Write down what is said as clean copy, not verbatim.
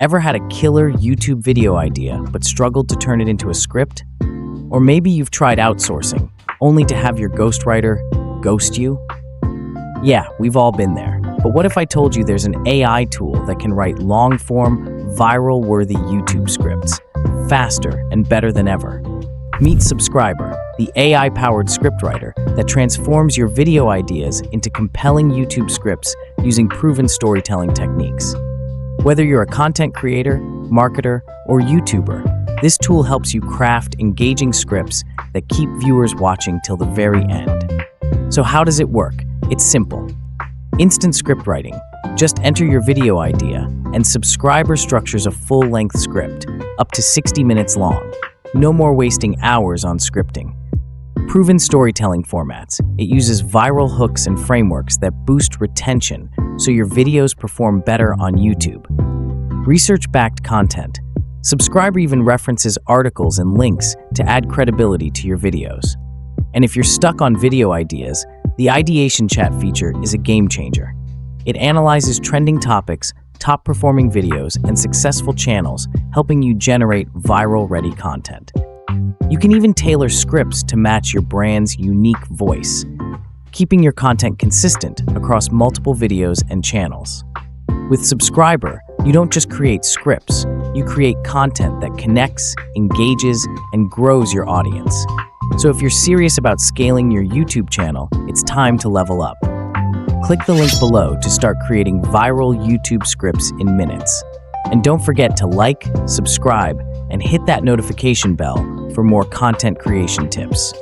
Ever had a killer YouTube video idea but struggled to turn it into a script? Or maybe you've tried outsourcing, only to have your ghostwriter ghost you? Yeah, we've all been there. But what if I told you there's an AI tool that can write long-form, viral-worthy YouTube scripts faster and better than ever? Meet Scriptwriter, the AI-powered scriptwriter that transforms your video ideas into compelling YouTube scripts using proven storytelling techniques. Whether you're a content creator, marketer, or YouTuber, this tool helps you craft engaging scripts that keep viewers watching till the very end. So how does it work? It's simple. Instant script writing. Just enter your video idea, and Scriptwriter structures a full-length script, up to 60 minutes long. No more wasting hours on scripting. Proven storytelling formats. It uses viral hooks and frameworks that boost retention so your videos perform better on YouTube. Research-backed content. Scriptwriter even references articles and links to add credibility to your videos. And if you're stuck on video ideas, the Ideation Chat feature is a game changer. It analyzes trending topics, top-performing videos, and successful channels, helping you generate viral-ready content. You can even tailor scripts to match your brand's unique voice, keeping your content consistent across multiple videos and channels. With Scriptwriter, you don't just create scripts, you create content that connects, engages, and grows your audience. So if you're serious about scaling your YouTube channel, it's time to level up. Click the link below to start creating viral YouTube scripts in minutes. And don't forget to like, subscribe, and hit that notification bell for more content creation tips.